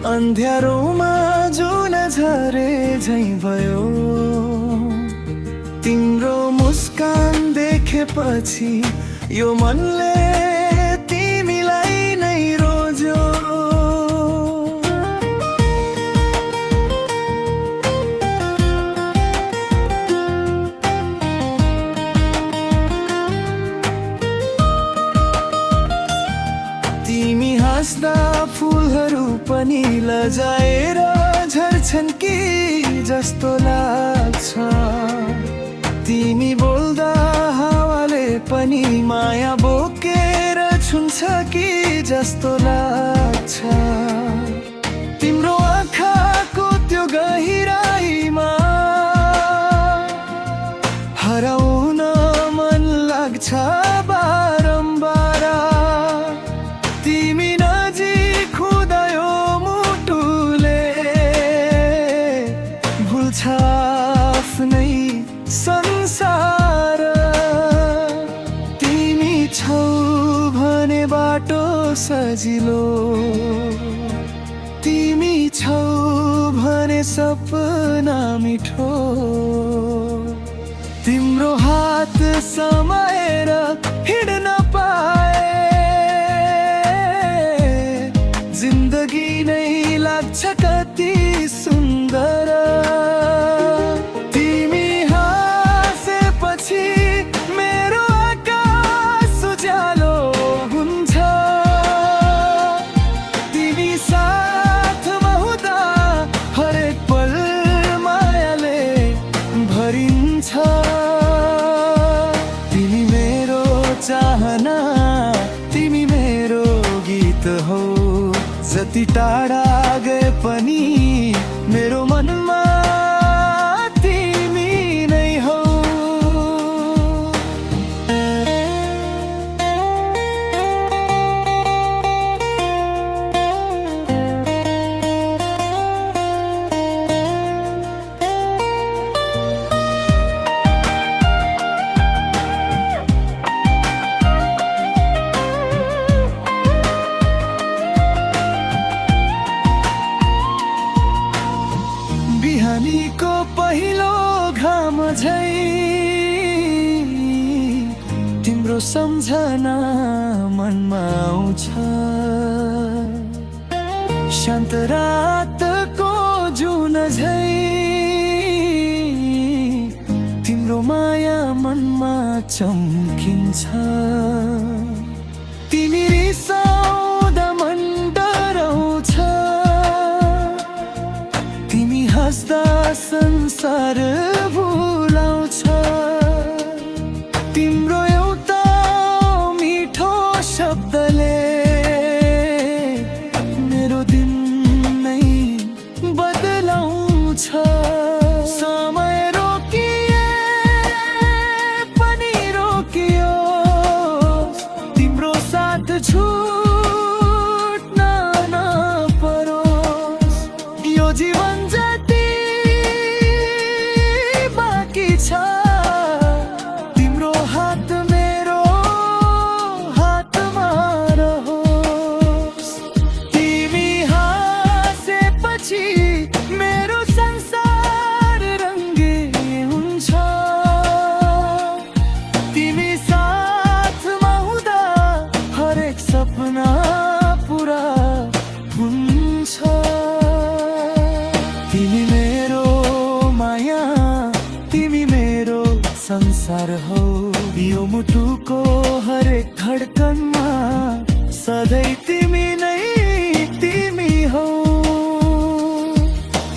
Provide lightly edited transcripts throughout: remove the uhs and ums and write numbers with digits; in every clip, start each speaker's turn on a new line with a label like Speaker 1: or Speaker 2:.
Speaker 1: अन्ध्यारोमा जुन झरे झैं भयो। तिम्रो मुस्कान देखेपछि यो मनले तिमीलाई नै रोज्यो। तिमी हाँस्दा फुलहरू पनि लजाएर झर्छन् कि जस्तो लाग्छ। तिमी बोल्दा हावाले पनि माया बोकेर छुन्छ कि जस्तो लाग्छ। तिम्रो आँखाको त्यो गहिराईमा हराउन मन लाग्छ बारम्बार। तिमी नजिक हुँदा यो मुटुले भुल्छ आफ्नै संसार। तिमी छौ भने बाटो सजिलो, तिमी छौ भने सपना मिठो। तिम्रो हात समाएर हिँड्न पाए जिन्दगी नै लाग्छ कति सुन्दर। तिमी हाँसेपछि मेरो आकाश उज्यालो हुन्छ। तिमी साथमा हुँदा हरेक पल मायाले भरिन्छ। तिमी मेरो चाहना, तिमी मेरो गीत हौ। जति टाढा गए पनि मेरो मनमा तिमी नै हौ। बिहानीको पहिलो घाम झैं तिम्रो सम्झना मनमा आउँछ। शान्त रातको जुन झैं तिम्रो माया मनमा चम्किन्छ। तिमी रिसाउँदा मन डराउँछ। तिमी हाँस्दा संसार भुलाउँछ। तिम्रो एउटा मिठो शब्दले मेरो दिन नै बदलाउँछ। समय रोकिए पनि रोकियो, तिम्रो साथ छुट्न नपरोस्। यो जीवन जति बाँकी छ तिम्रो हात मेरो हातमा रहोस्। तिमी हाँसेपछि मेरो संसार रङ्गी हुन्छ। तिमी साथमा हुँदा हरेक सपना पुरा हुन्छ। तिमी मेरो माया, तिमी मेरो संसार हौ। यो मुटुको हरेक धड्कनमा सधैँ तिमी नै तिमी हौ।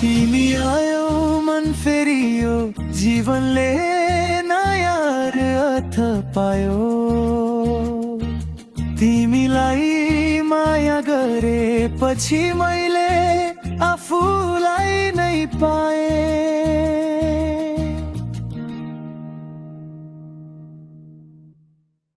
Speaker 1: तिमी आयो मन फेरियो, जीवनले नयाँ अर्थ पायो। तिमीलाई माया गरेपछि मैले आफूलाई नै पाएँ।